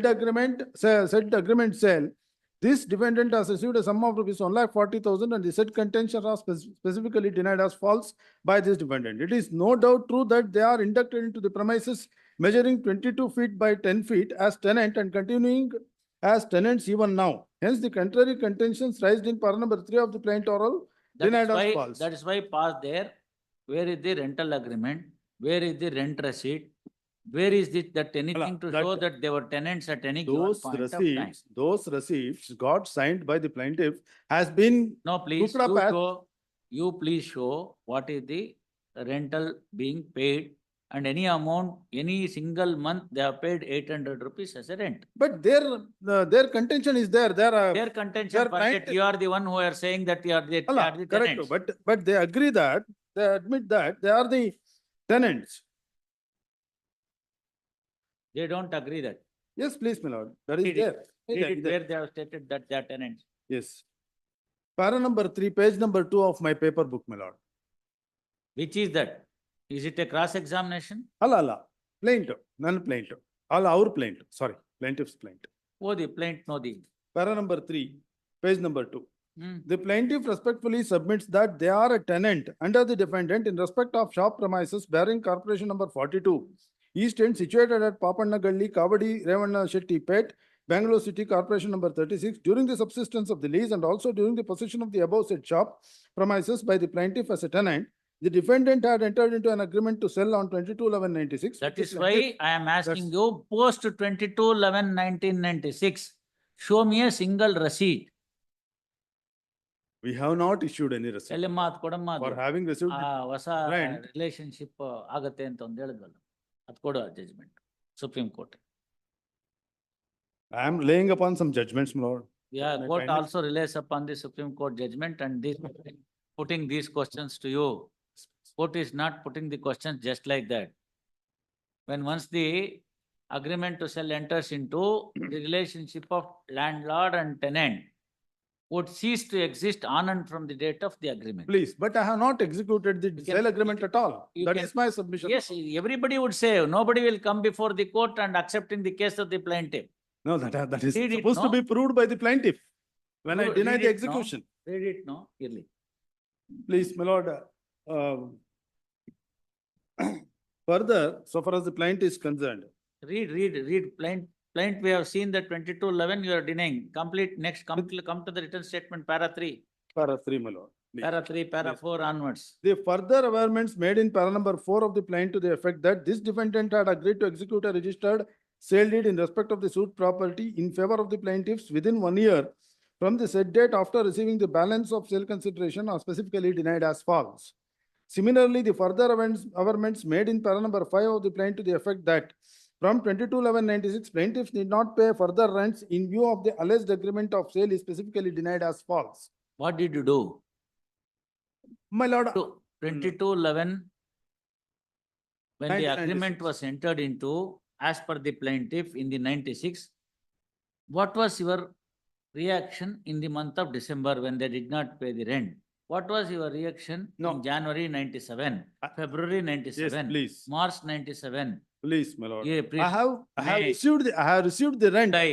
said agreement sale, this defendant has received a sum of rupees 1,40,000 and the said contention was specifically denied as false by this defendant. It is no doubt true that they are inducted into the premises measuring 22 feet by 10 feet as tenant and continuing as tenants even now. Hence, the contrary contentions raised in para number 3 of the plaint oral denied as false. That is why pause there. Where is the rental agreement? Where is the rent receipt? Where is that anything to show that they were tenants at any given Those point of time? receipts, those receipts got signed by the plaintiff has been No, please, looked up as- you please show what is the rental being paid and any amount, any single month they have paid 800 rupees as a rent. But their contention is there. Their contention, their forget, client- you are the one who are saying that you are the Correct, tenants. but they agree that, they admit that they are the tenants. They don't agree that. Yes, please, my lord, that is Read there. Read it where they have stated that they are tenants. Yes. Para number 3, page number 2 of my paper book, my lord. Which is that? Is it a cross examination? Allah, plaintiff, non-plaintiff, our plaintiff, sorry, plaintiff's plaintiff. Oh, the plaint, no the. Para number 3, page number 2. Hmm. The plaintiff respectfully submits that they are a tenant under the defendant in respect of shop premises bearing corporation number 42, East End, situated at Papanna Gully, Kavadi, Revanna Shetty Pet, Bangalore City, corporation number 36, during the subsistence of the lease and also during the possession of the above said shop premises by the plaintiff as a tenant. The defendant had entered into an agreement to sell on 22/11/96. That is why I am asking you, post 22/11/1996, show me a single receipt. We have not issued any receipt Yellamma ಅದ್ ಕೊಡಮ್ಮ ಅದು. for having received. ಹೊಸ rent. Relationship ಆಗತ್ತೆ ಅಂತ ಒಂದ್ ಹೇಳಿದ್ವಲ್ಲ, ಅದ್ ಕೊಡು judgement supreme court. I am laying upon some judgments, my lord. Yeah, My court kindness. also relies upon the Supreme Court judgment and this putting these questions to you. Court is not putting the questions just like that. When once the agreement to sell enters into the relationship of landlord and tenant would cease to exist on and from the date of the agreement. Please, but I have not executed the You can- sale agreement at all. you That can- is my submission. Yes, everybody would say, nobody will come before the court and accept in the case of the plaintiff. No, that is Read it, supposed to no? be proved by the plaintiff when I Read deny it, the no? execution. Read it, no? Early. Please, my lord. Further, so far as the plaintiff is concerned, Read. Plaint, we have seen that 22/11 you are denying. Complete, next, come to the written statement, para 3. para 3, my lord. Please. Para 3, para Yes. 4 onwards. The further averments made in para number 4 of the plaint to the effect that this defendant had agreed to execute a registered sale deed in respect of the suit property in favor of the plaintiffs within 1 year from the said date after receiving the balance of sale consideration are specifically denied as false. Similarly, the further averments made in para number 5 of the plaint to the effect that from 22/11/96 plaintiffs need not pay further rents in view of the alleged agreement of sale is specifically denied as false. What did you do? My lord, 22/11, when the 1996. agreement was entered into as per the plaintiff in the 96, what was your reaction in the month of December when they did not pay the rent? What was your reaction No. in January 97, February 97, please. March 97, please, my lord. April, I have May. received the rent. July,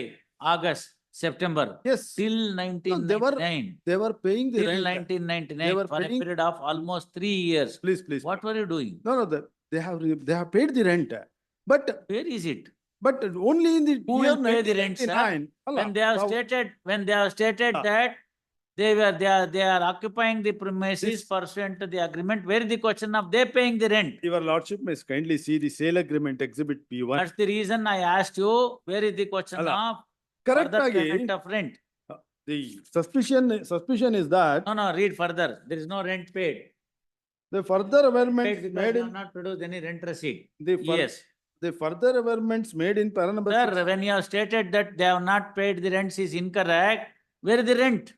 August, September, Yes, till they were 1999, they were paying the till rent. 1999, were for a paying- period of almost 3 years. Please. What were you doing? No, they have paid the rent. But Where is it? only in the Who year will pay the rent, sir? 1999. Allah, When they have now, stated Ah. that they are occupying the premises This- pursuant to the agreement, where is the question of they paying the rent? Your lordship may kindly see the sale agreement exhibit P1. That's the reason I asked you, where is the question Allah, of Correct further again. payment of rent? The suspicion is that No, read further. There is no rent paid. the further Paid averments because made they in have not produced any rent receipt. the Yes. further averments made in para number Sir, 6. when you have stated that they have not paid the rents is incorrect, where is the rent?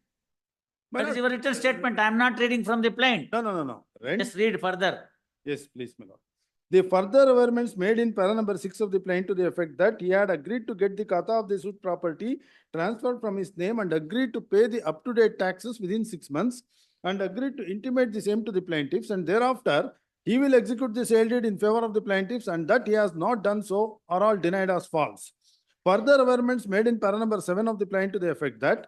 My That is lord, your written statement. I am not reading from the plaint. No. Rent. Just read further. Yes, please, my lord. The further averments made in para number 6 of the plaint to the effect that he had agreed to get the kata of the suit property transferred from his name and agreed to pay the up-to-date taxes within 6 months and agreed to intimate the same to the plaintiffs and thereafter he will execute the sale deed in favor of the plaintiffs and that he has not done so are all denied as false. further averments made in para number 7 of the plaint to the effect that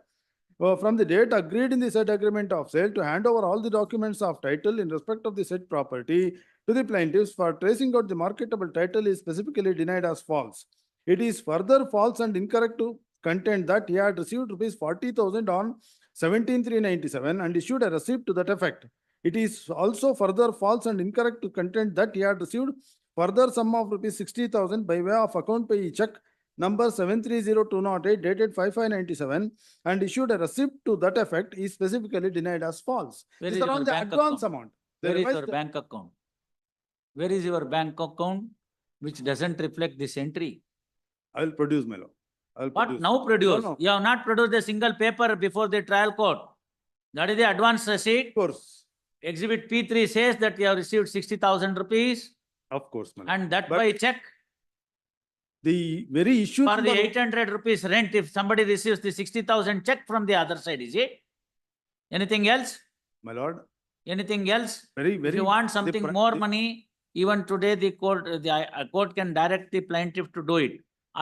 from the date agreed in the said agreement of sale to hand over all the documents of title in respect of the said property to the plaintiffs for tracing out the marketable title is specifically denied as false. It is further false and incorrect to contend that he had received rupees 40,000 on 17,397 and issued a receipt to that effect. It is also further false and incorrect to contend that he had received further sum of rupees 60,000 by way of account payee check number 730208 dated 5/5/97 and issued a receipt to that effect is specifically denied as false. Where These is are all your the bank advance account? amount. They Where is revised your the- bank account? Where is your bank account which doesn't reflect this entry? I will produce, my lord. I will What produce. now produce? no. You have not produced a single paper before the trial court. That is the advance receipt. Of course, Exhibit P3 says that you have received 60,000 rupees of course, my lord. and that But by check. The very issue. For the number- 800 rupees rent, if somebody receives the 60,000 check from the other side, is it? Anything else? My lord, Anything else? very, If very. you want the something pri- more the- money, even today the court can direct the plaintiff to do it.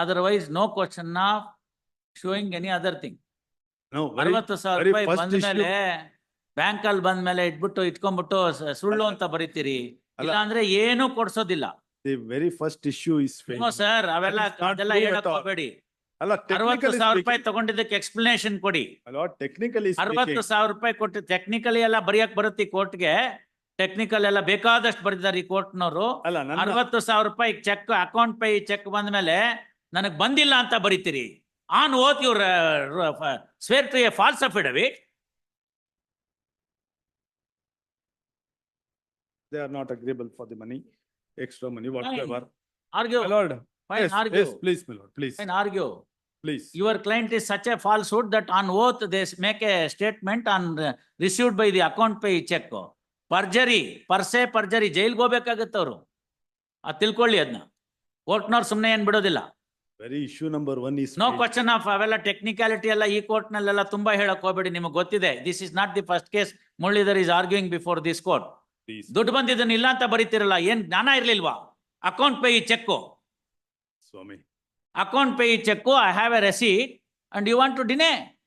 Otherwise, no question of showing any other thing. No, very, 60,000 very ರೂಪಾಯಿ first ಬಂದ್ಮೇಲೆ bank ಅಲ್ಲಿ ಬಂದ್ಮೇಲೆ ಇಟ್ಕೊಂಡ್ಬಿಟ್ಟು ಸುಳ್ಳು ಅಂತ ಬರೀತೀರಿ. ಅಲ್ಲ. ಇಲ್ಲ ಅಂದ್ರೆ ಏನು ಕೊಡ್ಸೋದಿಲ್ಲ. the very first issue is. No sir, ಅವೆಲ್ಲ That is not ಅದೆಲ್ಲ true at ಹೇಳಕ್ all. ಹೋಗ್ಬೇಡಿ. ಅಲ್ಲ, technically 60,000 ರೂಪಾಯಿ speaking, ತಗೊಂಡಿದ್ದಕ್ಕೆ ಎಕ್ಸ್ಪ್ಲನೇಷನ್ ಕೊಡಿ. my lord, technically speaking, 60,000 ರೂಪಾಯಿ ಕೊಟ್ಟು ಟೆಕ್ನಿಕಲಿ ಎಲ್ಲ ಬರೆಯಕ್ ಬರುತ್ತೆ ಈ ಕೋರ್ಟ್ಗೆ. ಟೆಕ್ನಿಕಲ್ ಎಲ್ಲ ಬೇಕಾದಷ್ಟು ಬರೆದಿದ್ದಾರೆ ಈ ಕೋರ್ಟ್ನವರು. ಅಲ್ಲ, ನನ್ನ 60,000 ರೂಪಾಯಿ ಚೆಕ್ ಅಕೌಂಟ್ ಪೇ ಚೆಕ್ ಬಂದ್ಮೇಲೆ ನನಗ್ ಬಂದಿಲ್ಲ ಅಂತ ಬರೀತೀರಿ. On oath your swear to a false affidavit. they are not agreeable for the money, extra money, whatsoever. Argue. My lord, Fine, yes, argue. yes, please, my lord, please, Fine, argue. please. Your client is such a falsehood that on oath they make a statement on received by the account pay check. Perjury, per se perjury, ಜೈಲ್ಗೆ ಹೋಗ್ಬೇಕಾಗತ್ತೆ ಅವರು. ಅದ್ ತಿಳ್ಕೊಳ್ಳಿ ಅದನ್ನ. ಕೋರ್ಟ್ನವ್ರು ಸುಮ್ನೆ ಏನ್ ಬಿಡೋದಿಲ್ಲ. Very issue number 1 is. No failed. Question of ಅವೆಲ್ಲ ಟೆಕ್ನಿಕಾಲಿಟಿ ಎಲ್ಲ ಈ ಕೋರ್ಟ್ ನಲ್ಲೆಲ್ಲ ತುಂಬಾ ಹೇಳಕ್ ಹೋಗ್ಬೇಡಿ, ನಿಮಗೆ ಗೊತ್ತಿದೆ. This is not the first case Muralidhar is arguing before this court. Please, ದುಡ್ಡು ಬಂದಿದ್ದನ್ನ ಇಲ್ಲ ಅಂತ ಬರೀತಿರಲ್ಲ, ಏನ್ ಜ್ಞಾನ ಇರ್ಲಿಲ್ವಾ? Account pay cheque, Swami. Account pay cheque, I have a receipt and you want to deny.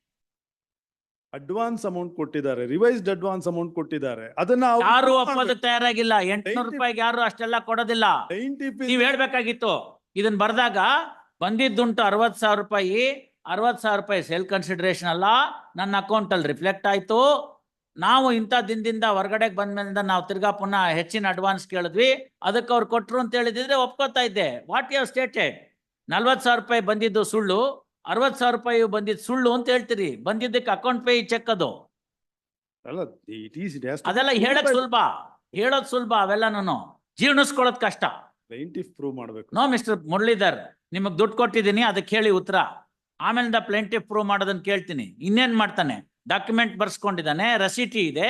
Advance amount ಕೊಟ್ಟಿದ್ದಾರೆ, ರಿವೈಸ್ಡ್ ಅಡ್ವಾನ್ಸ್ ಅಮೌಂಟ್ ಕೊಟ್ಟಿದ್ದಾರೆ, ಅದನ್ನ ಅವ್ರು ಯಾರು prove ಒಪ್ಪೋದಕ್ಕೆ ತಯಾರಾಗಿಲ್ಲ. 800 Plaintiff- ರೂಪಾಯಿಗೆ ಯಾರು ಅಷ್ಟೆಲ್ಲ ಕೊಡೋದಿಲ್ಲ. ಮಾಡ್ಬೇಕು. Plaintiff is- ನೀವ್ ಹೇಳ್ಬೇಕಾಗಿತ್ತು. ಇದನ್ ಬರ್ದಾಗ ಬಂದಿದ್ದುಂಟು 60,000 ರೂಪಾಯಿ, 60,000 ರೂಪಾಯಿ ಸೇಲ್ ಕನ್ಸಿಡರೇಷನ್ ಅಲ್ಲ, ನನ್ನ ಅಕೌಂಟ್ ಅಲ್ಲಿ ರಿಫ್ಲೆಕ್ಟ್ ಆಯ್ತು. ನಾವು ಇಂಥ ದಿನದಿಂದ ಹೊರಗಡೆಗೆ ಬಂದ್ಮೇಲಿಂದ ನಾವು ತಿರ್ಗಾ ಪುನಃ ಹೆಚ್ಚಿನ ಅಡ್ವಾನ್ಸ್ ಕೇಳಿದ್ವಿ, ಅದಕ್ಕೆ ಅವ್ರು ಕೊಟ್ರು ಅಂತ ಹೇಳಿದ್ರೆ ಒಪ್ಕೋತಾ ಇದ್ದೆ. ವಾಟ್ ಯು ಸ್ಟೇಟೆಡ್ 40,000 ರೂಪಾಯಿ ಬಂದಿದ್ದು ಸುಳ್ಳು, 60,000 ರೂಪಾಯಿ ಬಂದಿದ್ದು ಸುಳ್ಳು ಅಂತ ಹೇಳ್ತೀರಿ. ಬಂದಿದ್ದಕ್ಕೆ ಅಕೌಂಟ್ ಪೇ ಚೆಕ್ ಅದು. ಅಲ್ಲ, it is, it has to be ಅದೆಲ್ಲ proved ಹೇಳಕ್ by ಸುಲಭ, ಹೇಳೋದ್ ಸುಲಭ, ಅವೆಲ್ಲನೂ ಜೀರ್ಣಿಸ್ಕೊಳ್ಳೋದ್ ಕಷ್ಟ. plaintiff prove ಮಾಡ್ಬೇಕು. ನೋ ಮಿಸ್ಟರ್ ಮುರಳೀಧರ್, ನಿಮಗ್ ದುಡ್ಡು ಕೊಟ್ಟಿದ್ದೀನಿ, ಅದಕ್ಕೆ ಹೇಳಿ ಉತ್ತರ. ಆಮೇಲಿಂದ ಪ್ಲೇಂಟಿಫ್ ಪ್ರೂವ್ ಮಾಡೋದನ್ನ ಕೇಳ್ತೀನಿ. ಇನ್ನೇನ್ ಮಾಡ್ತಾನೆ? ಡಾಕ್ಯುಮೆಂಟ್ ಬರ್ಸ್ಕೊಂಡಿದ್ದಾನೆ, ರಸೀಟಿ ಇದೆ,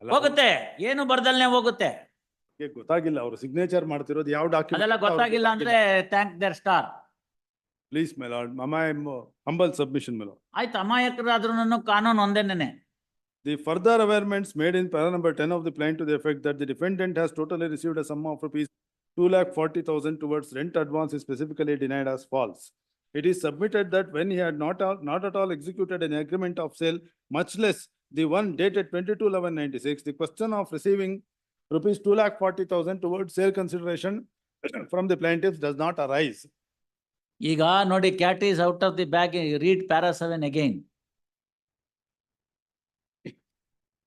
ಅಲ್ಲ, ಹೋಗುತ್ತೆ. ಏನು ಬರ್ದಲ್ನೇ ಹೋಗುತ್ತೆ. ಅವ್ರಿಗೆ ಗೊತ್ತಾಗಿಲ್ಲ ಅವ್ರು ಸಿಗ್ನೇಚರ್ ಮಾಡ್ತಿರೋದು ಯಾವ ಡಾಕ್ಯುಮೆಂಟ್. ಅದೆಲ್ಲ ಗೊತ್ತಾಗಿಲ್ಲ ಅಂದ್ರೆ ಥ್ಯಾಂಕ್ ದೇರ್ ಸ್ಟಾರ್. Please my lord, my humble submission, my lord. ಆಯ್ತು, ಅಮಾಯಕರಾದ್ರೂ ಕಾನೂನು ಒಂದೇನೆ. The further averments made in para number 10 of the plaint to the effect that the defendant has totally received a sum of rupees 2,40,000 towards rent advance is specifically denied as false. It is submitted that when he had not at all executed an agreement of sale, much less the one dated 22/11/96, the question of receiving rupees 2,40,000 towards sale consideration from the plaintiffs does not arise. ಈಗ ನೋಡಿ, cat is out of the bag. Read para 7 again.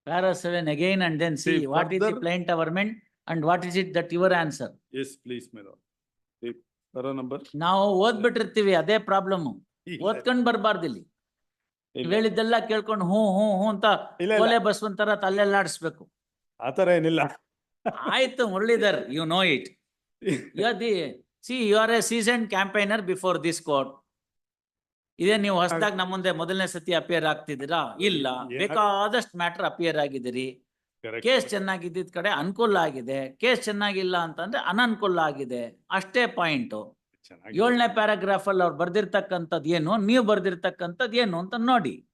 Para 7 again and then see The what is the further- plaint averment and what is it that your answer. Yes, please, my lord. The para number. ನಾವು ಓದ್ಬಿಟ್ಟಿರ್ತೀವಿ, ಅದೇ problem. ಓದ್ಕೊಂಡ್ ಬರ್ಬಾರ್ದಿಲ್ಲಿ. ನೀವ್ ಹೇಳಿದ್ದೆಲ್ಲ ಕೇಳ್ಕೊಂಡು ಹ್ಞೂ ಹ್ಞೂ ಹ್ಞೂ ಅಂತ ಇಲ್ಲ, ಇಲ್ಲ. ಕೋಲೆ ಬಸ್ವಂತರ ತಲ್ಲೆಲ್ಲಾಡಿಸ್ಬೇಕು. ಆತರ ಏನಿಲ್ಲ. ಆಯ್ತು Muralidhar, you know it. You are a season campaigner before this court. ಇದೇ ನೀವು ಹೊಸದಾಗಿ ನಮ್ಮ ಮುಂದೆ ಮೊದಲನೇ ಸತಿ ಅಪಿಯರ್ ಆಗ್ತಿದ್ದೀರಾ? ಇಲ್ಲ, ಬೇಕಾದಷ್ಟು ಮ್ಯಾಟರ್ ಅಪಿಯರ್ ಆಗಿದ್ದೀರಿ. Correct. ಕೇಸ್ ಚೆನ್ನಾಗಿದ್ದ ಕಡೆ ಅನುಕೂಲ ಆಗಿದೆ, ಕೇಸ್ ಚೆನ್ನಾಗಿಲ್ಲ ಅಂತಂದ್ರೆ ಅನನುಕೂಲ ಆಗಿದೆ. ಅಷ್ಟೇ ಪಾಯಿಂಟ್. ಚೆನ್ನಾಗಿದೆ. 7ನೇ ಪ್ಯಾರಾಗ್ರಾಫ್ ಅಲ್ಲಿ ಅವ್ರು ಬರ್ದಿರ್ತಕ್ಕಂಥದ್ದು ಏನು, ನೀವು ಬರ್ದಿರ್ತಕ್ಕಂಥದ್ದು ಏನು ಅಂತ ನೋಡಿ.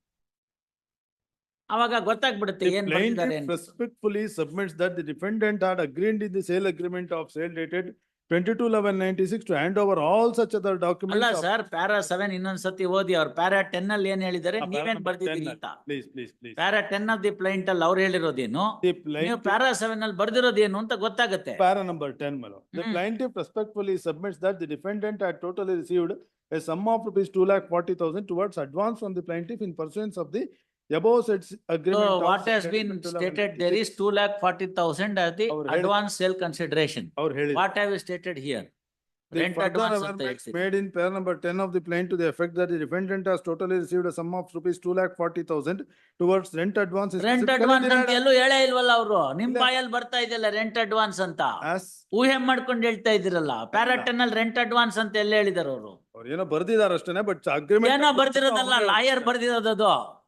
ಅವಾಗ ಗೊತ್ತಾಗ್ಬಿಡುತ್ತೆ The ಏನ್ ಬರ್ದಿದ್ದಾರೆ plaintiff respectfully submits that the defendant had agreed in the sale agreement of sale dated 22/11/96 to hand over all such other documents. ಅಲ್ಲ of- ಸರ್, ಪ್ಯಾರಾ 7 ಇನ್ನೊಂದ್ಸತಿ ಓದಿ, ಅವ್ರು ಪ್ಯಾರಾ 10 ಅಲ್ಲಿ ಏನ್ ಹೇಳಿದಾರೆ, Ah, para ನೀವೇನ್ number ಬರ್ದಿದ್ದೀರಿ 10 ಅಂತ. Please, please, please. Para 10 of the plaint ಅಲ್ಲಿ ಅವ್ರು ಹೇಳಿರೋದೇನು, The ನೀವು plaintiff, ಪ್ಯಾರಾ 7 ಅಲ್ಲಿ ಬರ್ದಿರೋದೇನು ಅಂತ ಗೊತ್ತಾಗುತ್ತೆ. para number 10, my lord. The Hmm. plaintiff respectfully submits that the defendant had totally received a sum of rupees 2,40,000 towards advance from the plaintiff in pursuance of the above said agreement. So of what has been 22/11/96. stated, there is 2,40,000 as the ಅವ್ರು ಹೇಳಿ- advance sale consideration. ಅವ್ರು ಹೇಳಿದ್ರು. What have you stated here? The Rent further advance ಅಂತ amendments ಹೇಳ್ತೀರಿ. made in pair number 10 of the plaint to the effect that the defendant has totally received a sum of rupees 2,40,000 towards rent advance. is rent specifically advance ಅಂತ denied ಎಲ್ಲೂ ಹೇಳೇ ಇಲ್ವಲ್ಲ ಅವರು, ನಿಮ್ ಇಲ್ಲ. ಬಾಯಲ್ಲಿ ಬರ್ತಾ ಇದೆಯಲ್ಲ ರೆಂಟ್ ಅಡ್ವಾನ್ಸ್ ಅಂತ, as ಊಹೆ ಮಾಡ್ಕೊಂಡು ಹೇಳ್ತಾ ಇದ್ದೀರಲ್ಲ. ಪ್ಯಾರಾ 10 ಅಲ್ಲಿ ರೆಂಟ್ ಅಡ್ವಾನ್ಸ್ ಅಂತ ಎಲ್ಲ ಹೇಳಿದಾರೆ ಅವರು. ಅವ್ರು ಏನೋ ಬರ್ದಿದಾರೆ ಅಷ್ಟೇನೆ, ಬಟ್ ಅಗ್ರಿಮೆಂಟ್ ಏನೋ ಬರ್ದಿರೋದಲ್ಲ, ಲಾಯರ್ ಬರ್ದಿರೋದದು.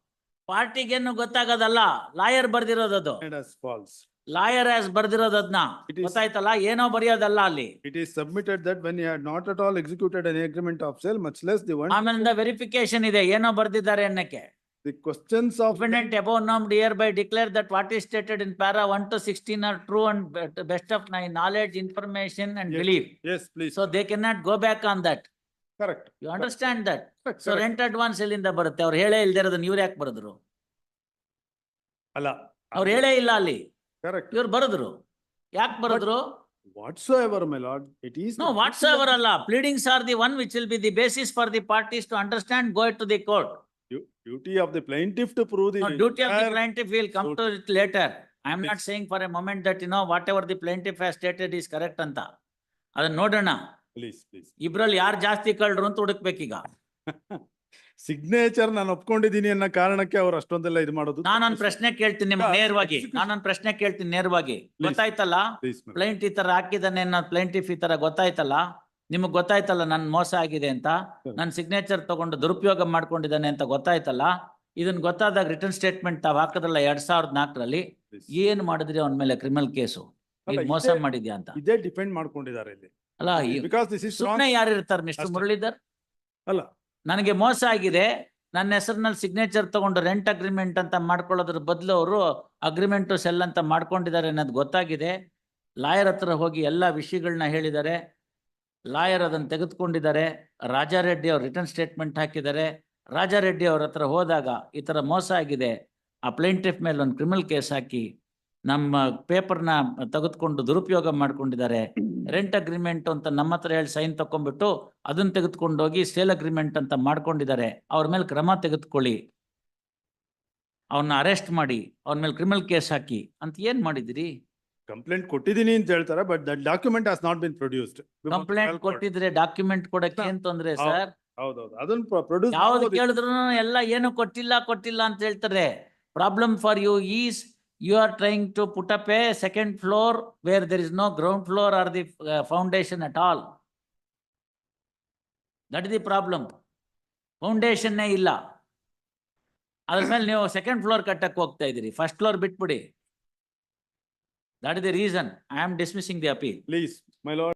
ಪಾರ್ಟಿಗೇನು ಗೊತ್ತಾಗೋದಲ್ಲ, ಲಾಯರ್ ಬರ್ದಿರೋದದು. as false. ಲಾಯರ್ ಆಸ್ ಬರ್ದಿರೋದನ್ನ It is- ಗೊತ್ತಾಯ್ತಲ್ಲ, ಏನೋ ಬರೆಯೋದಲ್ಲ ಅಲ್ಲಿ. It is submitted that when he had not at all executed an agreement of sale, much less the one, ಆಮೇಲಿಂದ ವೆರಿಫಿಕೇಶನ್ ಇದೆ, ಏನೋ ಬರ್ದಿದ್ದಾರೆ ಅನ್ನಕ್ಕೆ. the questions of. Defendant above named hereby declare that what is stated in para 1 to 16 are true and best of my knowledge, information and Yes. belief. Yes, please. So they cannot go back on that. Correct. You understand that? Correct, So correct. rent advance ಎಲ್ಲಿಂದ ಬರುತ್ತೆ? ಅವ್ರು ಹೇಳೇ ಇಲ್ದಿರೋದನ್ನ ಇವ್ರು ಯಾಕೆ ಬರೆದ್ರು? ಅಲ್ಲ. ಅವ್ರು ಹೇಳೇ ಇಲ್ಲ ಅಲ್ಲಿ, Correct. ಇವ್ರು ಬರೆದ್ರು. ಯಾಕೆ ಬರೆದ್ರು? Whatsoever, my lord, it is. No, whatsoever ಅಲ್ಲ. Pleadings are the one which will be the basis for the parties to understand, go it to the court. Duty of the plaintiff to prove the. No, duty of the entire- plaintiff will come suit. to it later. I am not Yes. saying for a moment that, you know, whatever the plaintiff has stated is correct ಅಂತ. ಅದನ್ನ ನೋಡೋಣ. Please, please. ಇಬ್ರಲ್ಲಿ ಯಾರು ಜಾಸ್ತಿ ಕಳ್ರು ಅಂತ ಹುಡುಕ್ಬೇಕೀಗ. Signature ನಾನು ಒಪ್ಕೊಂಡಿದ್ದೀನಿ ಅನ್ನೋ ಕಾರಣಕ್ಕೆ ಅವ್ರು ಅಷ್ಟೊಂದೆಲ್ಲ ಇದು ಮಾಡೋದು. ನಾನೊಂದ್ ಪ್ರಶ್ನೆ ಕೇಳ್ತೀನಿ ನಿಮ್ಗೆ Yeah, ನೇರವಾಗಿ. execution. ನಾನೊಂದ್ ಪ್ರಶ್ನೆ ಕೇಳ್ತೀನಿ ನೇರವಾಗಿ. ಗೊತ್ತಾಯ್ತಲ್ಲ, Please, madam. ಪ್ಲೈಂಟ್ ಈ ತರ ಹಾಕಿದಾನೆ ಅನ್ನೋ ಪ್ಲೈಂಟಿಫ್ ಈ ತರ ಗೊತ್ತಾಯ್ತಲ್ಲ, ನಿಮಗ್ ಗೊತ್ತಾಯ್ತಲ್ಲ ನನ್ ಮೋಸ ಆಗಿದೆ ಅಂತ, ನನ್ ಸಿಗ್ನೇಚರ್ ತಗೊಂಡು ದುರುಪಯೋಗ ಮಾಡ್ಕೊಂಡಿದ್ದಾನೆ ಅಂತ ಗೊತ್ತಾಯ್ತಲ್ಲ, ಇದನ್ ಗೊತ್ತಾದಾಗ ರಿಟರ್ನ್ ಸ್ಟೇಟ್ಮೆಂಟ್ ತಾವ್ ಹಾಕದ್ರಲ್ಲ 2004ರಲ್ಲಿ, Please. ಏನ್ ಮಾಡಿದ್ರಿ ಅವನ ಮೇಲೆ ಕ್ರಿಮಿನಲ್ ಕೇಸು, ಅಲ್ಲ, ಈಗ ಮೋಸ ಇದೇ- ಮಾಡಿದ್ಯಾ ಅಂತ. ಇದೇ ಡಿಪೆಂಡ್ ಮಾಡ್ಕೊಂಡಿದ್ದಾರೆ ಇಲ್ಲಿ. ಅಲ್ಲ, Because this is wrong. ಸುಮ್ನೆ ಯಾರು ಇರ್ತಾರೆ ಮಿಸ್ಟರ್ ಅಷ್ಟೇ. ಮುರಳೀಧರ್? ಅಲ್ಲ. ನನಗೆ ಮೋಸ ಆಗಿದೆ, ನನ್ನ ಹೆಸರಿನಲ್ಲಿ ಸಿಗ್ನೇಚರ್ ತಗೊಂಡು ರೆಂಟ್ ಅಗ್ರಿಮೆಂಟ್ ಅಂತ ಮಾಡ್ಕೊಳ್ಳೋದ್ರ ಬದಲು ಅವರು ಅಗ್ರಿಮೆಂಟ್ ಟು ಸೆಲ್ ಅಂತ ಮಾಡ್ಕೊಂಡಿದ್ದಾರೆ ಅನ್ನೋದು ಗೊತ್ತಾಗಿದೆ. ಲಾಯರ್ ಹತ್ರ ಹೋಗಿ ಎಲ್ಲಾ ವಿಷಯಗಳನ್ನ ಹೇಳಿದ್ದಾರೆ. ಲಾಯರ್ ಅದನ್ನ ತೆಗೆದುಕೊಂಡಿದ್ದಾರೆ. ರಾಜಾರೆಡ್ಡಿ ಅವ್ರು ರಿಟರ್ನ್ ಸ್ಟೇಟ್ಮೆಂಟ್ ಹಾಕಿದ್ದಾರೆ. ರಾಜಾರೆಡ್ಡಿ ಅವ್ರ ಹತ್ರ ಹೋದಾಗ ಈ ತರ ಮೋಸ ಆಗಿದೆ, ಆ ಪ್ಲೇಂಟಿಫ್ ಮೇಲೆ ಒಂದು ಕ್ರಿಮಿನಲ್ ಕೇಸ್ ಹಾಕಿ ನಮ್ಮ ಪೇಪರ್ನ ತೆಗೆದುಕೊಂಡು ದುರುಪಯೋಗ ಮಾಡ್ಕೊಂಡಿದ್ದಾರೆ. ರೆಂಟ್ ಅಗ್ರಿಮೆಂಟ್ ಅಂತ ನಮ್ಮ ಹತ್ರ ಹೇಳಿ ಸೈನ್ ತಕೊಂಡ್ಬಿಟ್ಟು ಅದನ್ನ ತೆಗೆದುಕೊಂಡು ಹೋಗಿ ಸೇಲ್ ಅಗ್ರಿಮೆಂಟ್ ಅಂತ ಮಾಡ್ಕೊಂಡಿದ್ದಾರೆ. ಅವ್ರ ಮೇಲೆ ಕ್ರಮ ತೆಗೆದುಕೊಳ್ಳಿ, ಅವ್ರನ್ನ ಅರೆಸ್ಟ್ ಮಾಡಿ, ಅವ್ರ ಮೇಲೆ ಕ್ರಿಮಿನಲ್ ಕೇಸ್ ಹಾಕಿ ಅಂತ ಏನ್ ಮಾಡಿದಿರಿ? ಕಂಪ್ಲೇಂಟ್ ಕೊಟ್ಟಿದ್ದೀನಿ ಅಂತ ಹೇಳ್ತಾರೆ, but that document has not been produced. Complaint ಕೊಟ್ಟಿದ್ರೆ ಡಾಕ್ಯುಮೆಂಟ್ ಕೊಡಕ್ಕೆ ಏನ್ ತೊಂದ್ರೆ ಸರ್? ಹೌದೌದು, ಅದನ್ನ ಪ್ರೊಡ್ಯೂಸ್. ಯಾವ್ದು ಕೇಳಿದ್ರು ಎಲ್ಲ ಏನು ಕೊಟ್ಟಿಲ್ಲ ಅಂತ ಹೇಳ್ತಾರೆ. Problem for you is you are trying to put up a second floor where there is no ground floor or the foundation at all. That is the problem. Foundation ಇಲ್ಲ, ಅದ್ರ ಮೇಲೆ ನೀವು ಸೆಕೆಂಡ್ ಫ್ಲೋರ್ ಕಟ್ಟಕ್ಕೆ ಹೋಗ್ತಾ ಇದ್ದೀರಿ, first floor ಬಿಟ್ಬಿಡಿ. That is the reason I am dismissing the appeal. Please, my lord.